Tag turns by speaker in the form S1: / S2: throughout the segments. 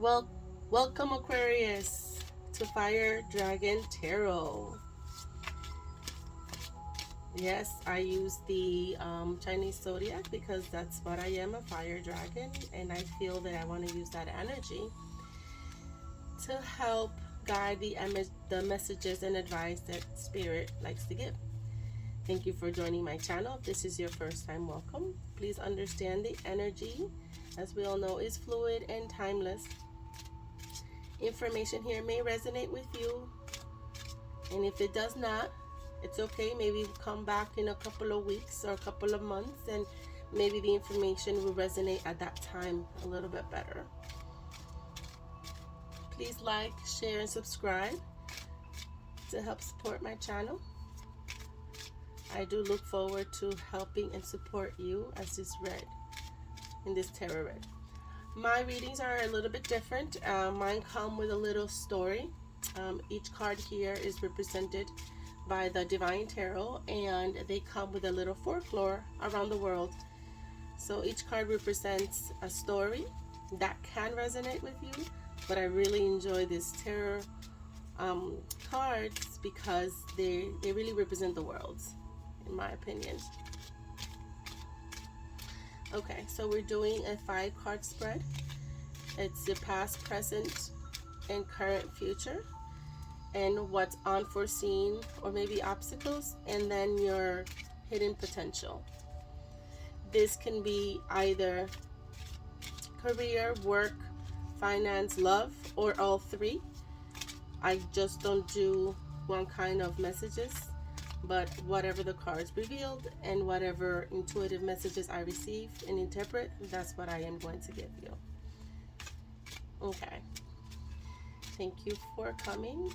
S1: Well, welcome Aquarius to Fire Dragon Tarot. Yes, I use the Chinese zodiac because that's what I am, a fire dragon, and I feel that I want to use that energy to help guide the messages and advice that Spirit likes to give. Thank you for joining my channel. If this is your first time, welcome. Please understand the energy, as we all know, is fluid and timeless. Information here may resonate with you, and if it does not, it's okay. Maybe come back in a couple of weeks or a couple of months, and maybe the information will resonate at that time a little bit better. Please like, share, and subscribe to help support my channel. I do look forward to helping and support you as this read in this tarot read. My readings are a little bit different. Mine come with a little story. Each card here is represented by the Divine Tarot, and they come with a little folklore around the world. So each card represents a story that can resonate with you, but I really enjoy these tarot cards because they really represent the worlds, in my opinion. Okay, so we're doing a 5-card spread. It's the past, present, and current future, and what's unforeseen or maybe obstacles, and then your hidden potential. This can be either career, work, finance, love, or all three. I just don't do one kind of messages, but whatever the cards revealed and whatever intuitive messages I receive and interpret, that's what I am going to give you. Okay. Thank you for coming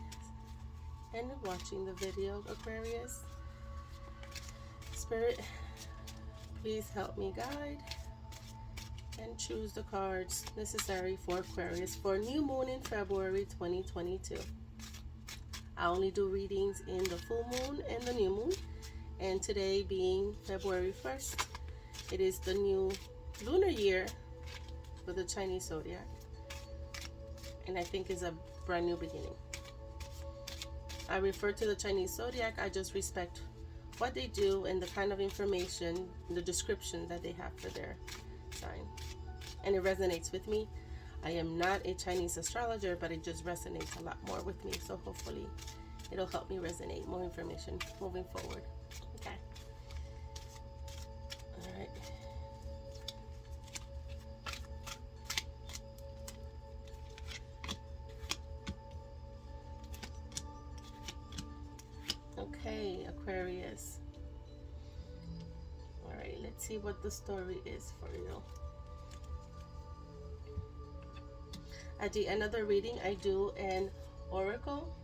S1: and watching the video, Aquarius. Spirit, please help me guide and choose the cards necessary for Aquarius for new moon in February 2022. I only do readings in the full moon and the new moon, and today being February 1st, it is the new lunar year for the Chinese zodiac, and I think is a brand new beginning. I refer to the Chinese zodiac, I just respect what they do and the kind of information, the description that they have for their sign, and it resonates with me. I am not a Chinese astrologer, but it just resonates a lot more with me. So hopefully it'll help me resonate more information moving forward. Okay. All right. Okay, Aquarius. All right, let's see what the story is for you. At the end of the reading, I do an oracle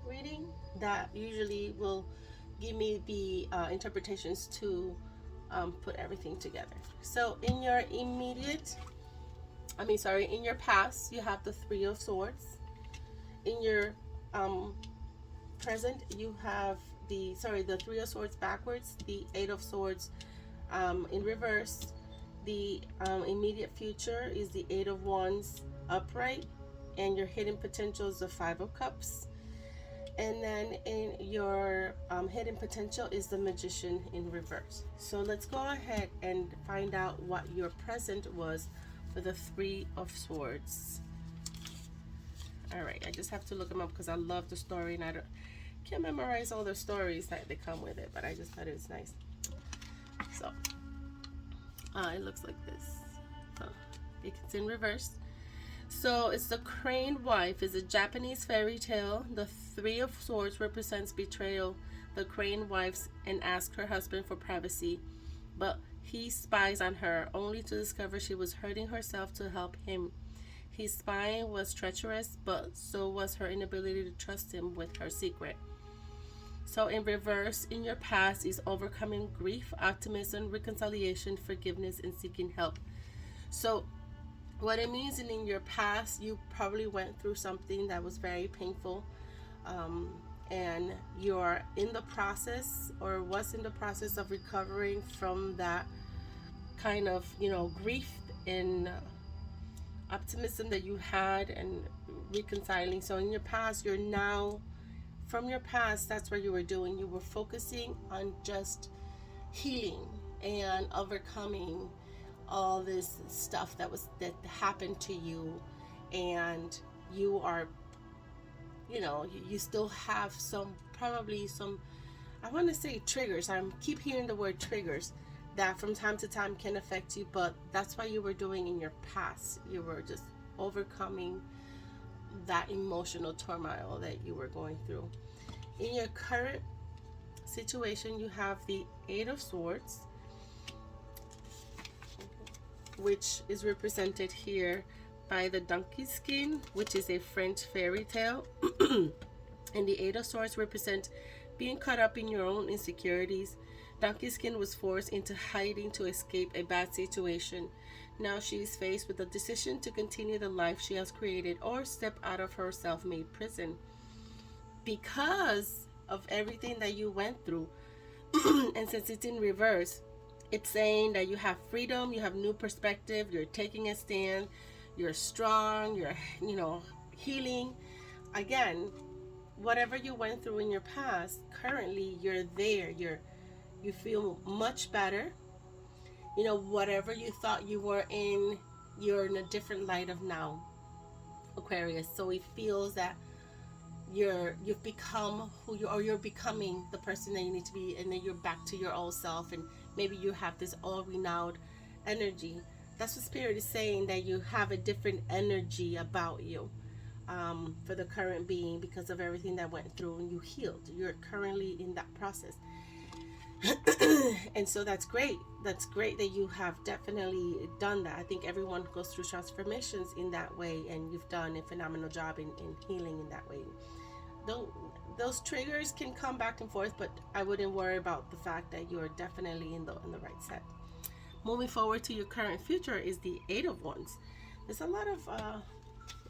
S1: reading that usually will give me the interpretations to put everything together. So in your in your past, you have the 3 of Swords. In your present, you have the 3 of Swords backwards, the 8 of Swords in reverse. The immediate future is the 8 of Wands upright, and your hidden potential is the 5 of Cups. And then in your hidden potential is the Magician in reverse. So let's go ahead and find out what your present was for the 3 of Swords. All right, I just have to look them up because I love the story, and I can't memorize all the stories that they come with it, but I just thought it was nice. So it looks like this. It's in reverse. So it's the Crane Wife. It's a Japanese fairy tale. The 3 of Swords represents betrayal. The Crane Wife and asks her husband for privacy, but he spies on her only to discover she was hurting herself to help him. His spying was treacherous, but so was her inability to trust him with her secret. So in reverse, in your past is overcoming grief, optimism, reconciliation, forgiveness, and seeking help. So what it means in your past, you probably went through something that was very painful, and you're in the process or was in the process of recovering from that kind of, grief and optimism that you had and reconciling. So in your past, you're now, from your past, that's what you were doing. You were focusing on just healing and overcoming all this stuff that happened to you, and you are, you still have some, probably some, I want to say triggers. I keep hearing the word triggers that from time to time can affect you, but that's what you were doing in your past. You were just overcoming that emotional turmoil that you were going through. In your current situation, you have the Eight of Swords, which is represented here by the donkey skin, which is a French fairy tale. And the Eight of Swords represent being caught up in your own insecurities. Donkey skin was forced into hiding to escape a bad situation. Now she is faced with the decision to continue the life she has created or step out of her self-made prison. Because of everything that you went through, and since it's in reverse, it's saying that you have freedom, you have new perspective, you're taking a stand, you're strong, you're, healing. Again, whatever you went through in your past, currently you're there, you feel much better. Whatever you thought you were in, you're in a different light of now, Aquarius. So it feels that you've become who you are, you're becoming the person that you need to be, and then you're back to your old self, and maybe you have this all renowned energy. That's what Spirit is saying, that you have a different energy about you, for the current being, because of everything that went through and you healed. You're currently in that process. And so that's great. That's great that you have definitely done that. I think everyone goes through transformations in that way, and you've done a phenomenal job in healing in that way. Those triggers can come back and forth, but I wouldn't worry about the fact that you're definitely in the right set. Moving forward to your current future is the Eight of Wands. There's a lot of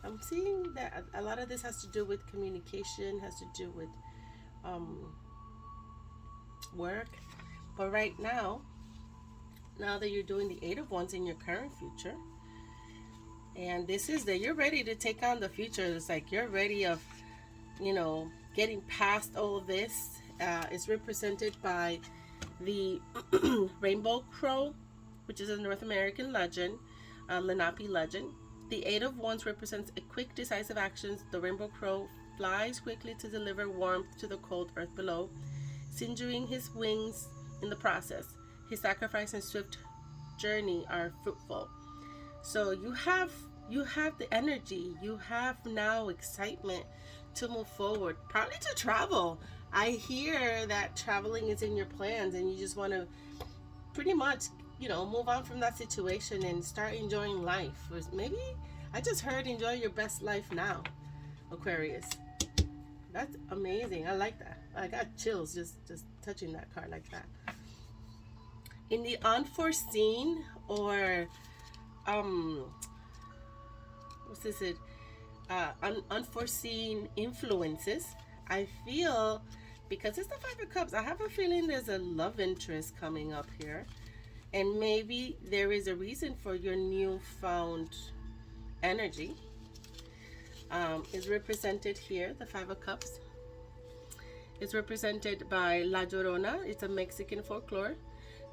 S1: I'm seeing that a lot of this has to do with communication, has to do with work. But right now that you're doing the Eight of Wands in your current future, and this is that you're ready to take on the future. It's like you're ready of, getting past all of this. It's represented by the rainbow crow, which is a North American legend, Lenape legend. The Eight of Wands represents a quick, decisive actions. The rainbow crow flies quickly to deliver warmth to the cold earth below, singeing his wings in the process. His sacrifice and swift journey are fruitful. So you have the energy. You have now excitement to move forward, probably to travel. I hear that traveling is in your plans, and you just want to pretty much, move on from that situation and start enjoying life. Or maybe I just heard enjoy your best life now, Aquarius. That's amazing. I like that. I got chills just touching that card like that. In the unforeseen, or unforeseen influences, I feel, because it's the Five of Cups, I have a feeling there's a love interest coming up here, and maybe there is a reason for your newfound energy. Is represented here, the Five of Cups. It's represented by La Llorona. It's a Mexican folklore.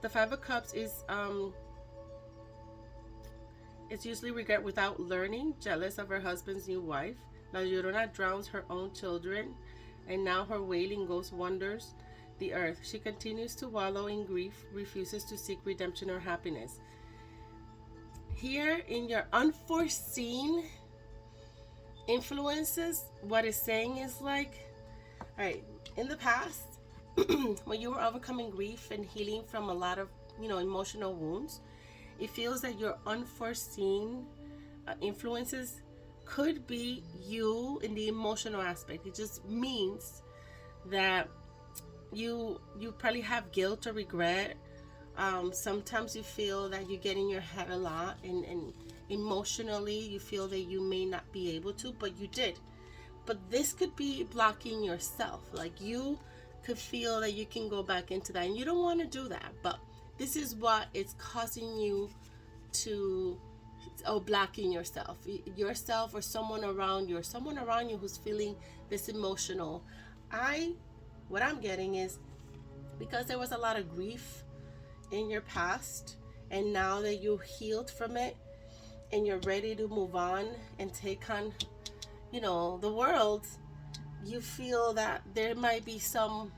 S1: The Five of Cups is it's usually regret without learning, jealous of her husband's new wife. La Llorona drowns her own children, and now her wailing ghost wanders the earth. She continues to wallow in grief, refuses to seek redemption or happiness. Here in your unforeseen influences, what it's saying is like, all right, in the past, when you were overcoming grief and healing from a lot of, emotional wounds, it feels that your unforeseen influences could be you in the emotional aspect. It just means that you probably have guilt or regret. Sometimes you feel that you get in your head a lot, and emotionally you feel that you may not be able to, but you did. But this could be blocking yourself. Like, you could feel that you can go back into that, and you don't want to do that, but this is what it's causing you to or blocking yourself or someone around you, or someone around you who's feeling this emotional. What I'm getting is, because there was a lot of grief in your past, and now that you healed from it and you're ready to move on and take on, the world, you feel that there might be some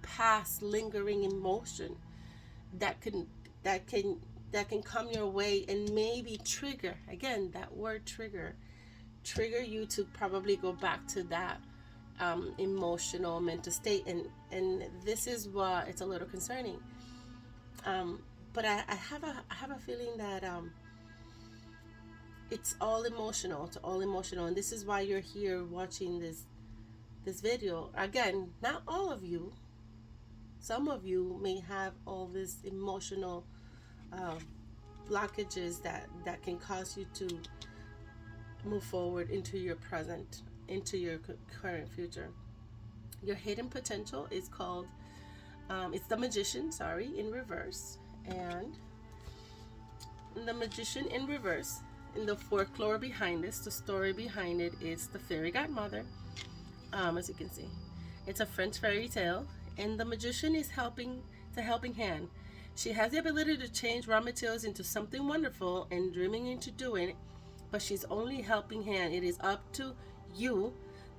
S1: past lingering emotion that can come your way and maybe trigger, again, that word trigger you to probably go back to that emotional mental state, and this is what it's a little concerning. But I have a feeling that it's all emotional, and this is why you're here watching this video. Again, not all of you. Some of you may have all this emotional blockages that can cause you to move forward into your present, into your current future. Your hidden potential is called, it's the Magician, in reverse. And the Magician in reverse, in the folklore behind this, the story behind it is the fairy godmother. As you can see, it's a French fairy tale, and the magician is a helping hand. She has the ability to change raw materials into something wonderful and dreaming into doing it, but she's only helping hand. It is up to you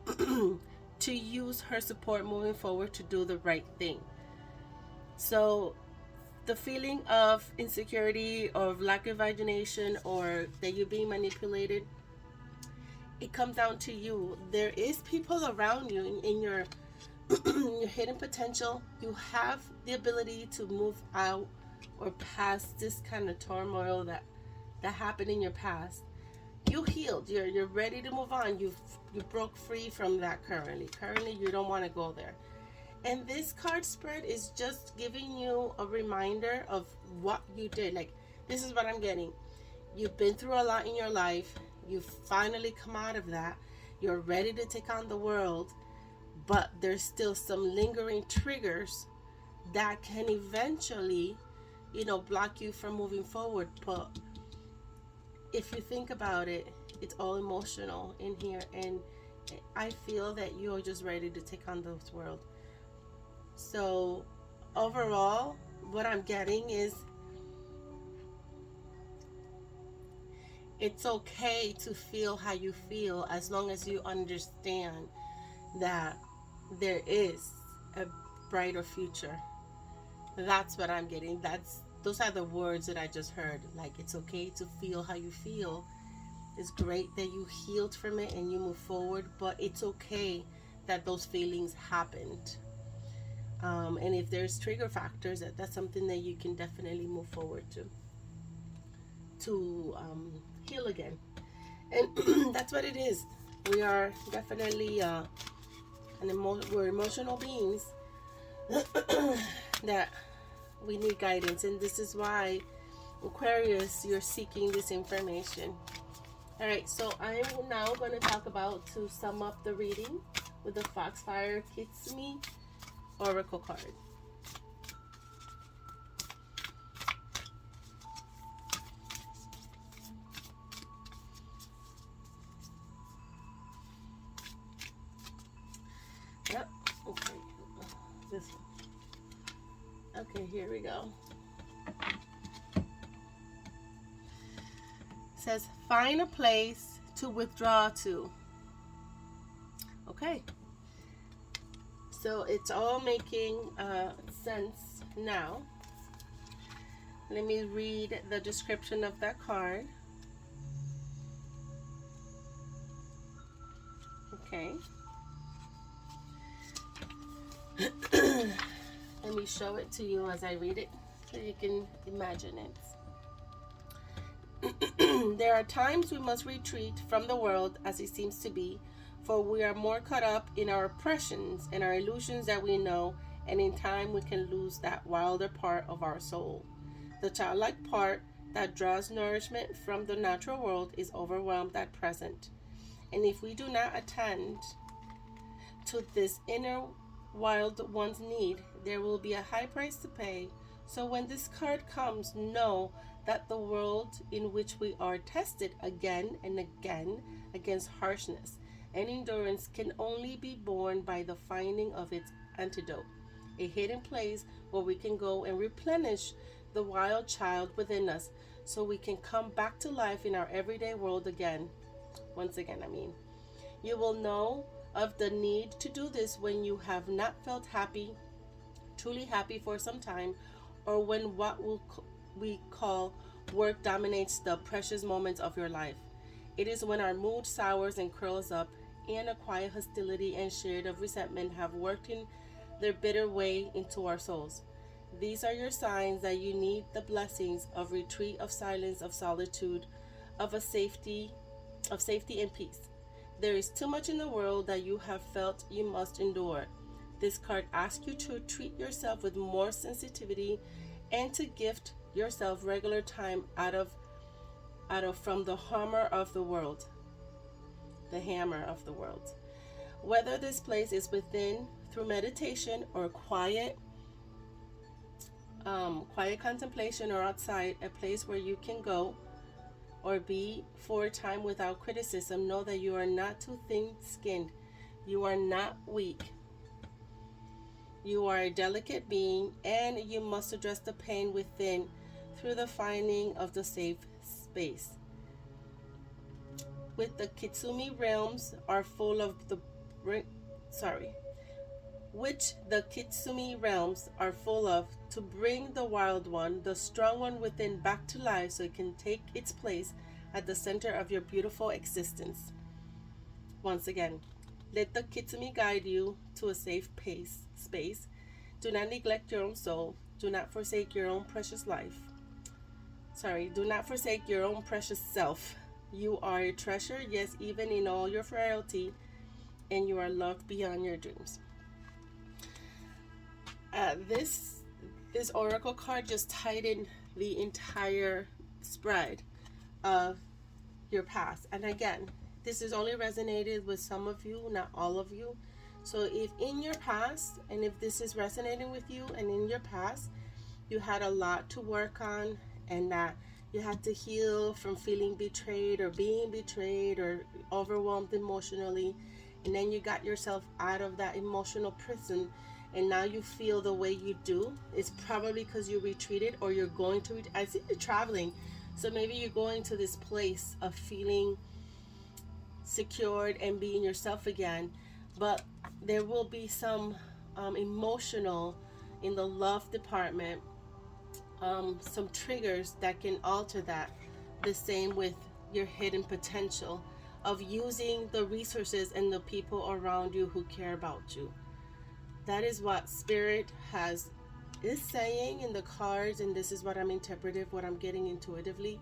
S1: to use her support moving forward to do the right thing. So the feeling of insecurity, or of lack of imagination, or that you're being manipulated, it comes down to you. There is people around you in your your hidden potential. You have the ability to move out or past this kind of turmoil that happened in your past. You healed. You're ready to move on. You broke free from that currently. Currently, you don't want to go there. And this card spread is just giving you a reminder of what you did. Like, this is what I'm getting. You've been through a lot in your life. You've finally come out of that. You're ready to take on the world, but there's still some lingering triggers that can eventually, block you from moving forward. But if you think about it, it's all emotional in here, and I feel that you're just ready to take on this world. So overall, what I'm getting is, it's okay to feel how you feel, as long as you understand that there is a brighter future. That's what I'm getting. Those are the words that I just heard. Like, it's okay to feel how you feel. It's great that you healed from it and you move forward, but it's okay that those feelings happened. And if there's trigger factors, that's something that you can definitely move forward to heal again. And that's what it is. We are definitely we're emotional beings that we need guidance, and this is why, Aquarius, you're seeking this information. All right, so I'm now going to talk about, to sum up the reading, with the Foxfire Kitsumi Oracle card. Yep, okay, this one. Okay, here we go. It says, find a place to withdraw to. Okay. So it's all making sense now. Let me read the description of that card. Okay. Let me show it to you as I read it, so you can imagine it. There are times we must retreat from the world as it seems to be, for we are more caught up in our oppressions and our illusions that we know, and in time we can lose that wilder part of our soul. The childlike part that draws nourishment from the natural world is overwhelmed at present, and if we do not attend to this inner wild one's need, there will be a high price to pay. So when this card comes, know that the world in which we are tested again and again against harshness and endurance can only be borne by the finding of its antidote, a hidden place where we can go and replenish the wild child within us so we can come back to life in our everyday world again. Once again, you will know of the need to do this when you have not felt happy, truly happy for some time, or when what we call work dominates the precious moments of your life. It is when our mood sours and curls up, and a quiet hostility and shade of resentment have worked in their bitter way into our souls. These are your signs that you need the blessings of retreat, of silence, of solitude, of safety and peace. There is too much in the world that you have felt you must endure. This card asks you to treat yourself with more sensitivity and to gift yourself regular time out of from the hammer of the world. The hammer of the world. Whether this place is within through meditation or quiet contemplation, or outside, a place where you can go or be for a time without criticism, know that you are not too thin-skinned. You are not weak. You are a delicate being, and you must address the pain within through the finding of the safe space. With the Kitsumi realms are full of which the Kitsumi realms are full of, to bring the wild one, the strong one within, back to life so it can take its place at the center of your beautiful existence. Once again, let the Kitsumi guide you to a safe space. Do not neglect your own soul. Do not forsake your own precious life. Do not forsake your own precious self. You are a treasure, yes, even in all your frailty, and you are loved beyond your dreams. This oracle card just tied in the entire spread of your past. And again, this is only resonated with some of you, not all of you. So if in your past, and if this is resonating with you, and in your past you had a lot to work on, and that you had to heal from feeling betrayed or being betrayed or overwhelmed emotionally, and then you got yourself out of that emotional prison, and now you feel the way you do, it's probably because you retreated, or you're going to I see you're traveling, so maybe you're going to this place of feeling secured and being yourself again. But there will be some emotional in the love department, some triggers that can alter that. The same with your hidden potential of using the resources and the people around you who care about you. That is what Spirit is saying in the cards, and this is what I'm interpreting, what I'm getting intuitively.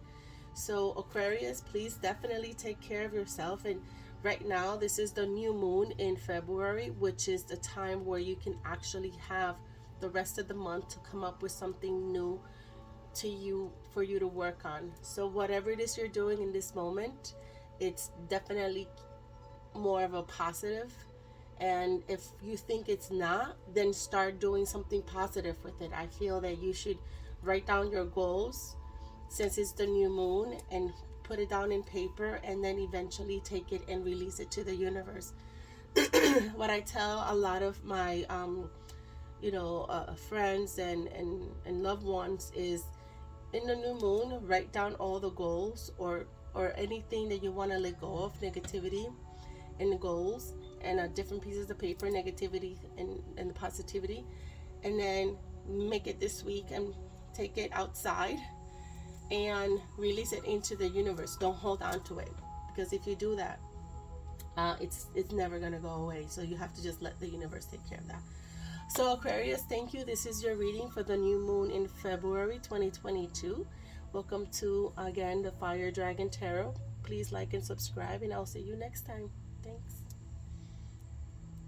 S1: So Aquarius, please definitely take care of yourself. And right now, this is the new moon in February, which is the time where you can actually have the rest of the month to come up with something new to you, for you to work on. So whatever it is you're doing in this moment, it's definitely more of a positive. And if you think it's not, then start doing something positive with it. I feel that you should write down your goals, since it's the new moon, and put it down in paper, and then eventually take it and release it to the universe. What I tell a lot of my friends and loved ones is, in the new moon, write down all the goals or anything that you want to let go of, negativity and the goals, and different pieces of paper, negativity and positivity, and then make it this week and take it outside and release it into the universe. Don't hold on to it, because if you do that, it's never gonna go away. So you have to just let the universe take care of that. So Aquarius, thank you. This is your reading for the new moon in February 2022. Welcome to, again, the Fire Dragon Tarot. Please like and subscribe, and I'll see you next time. Thanks.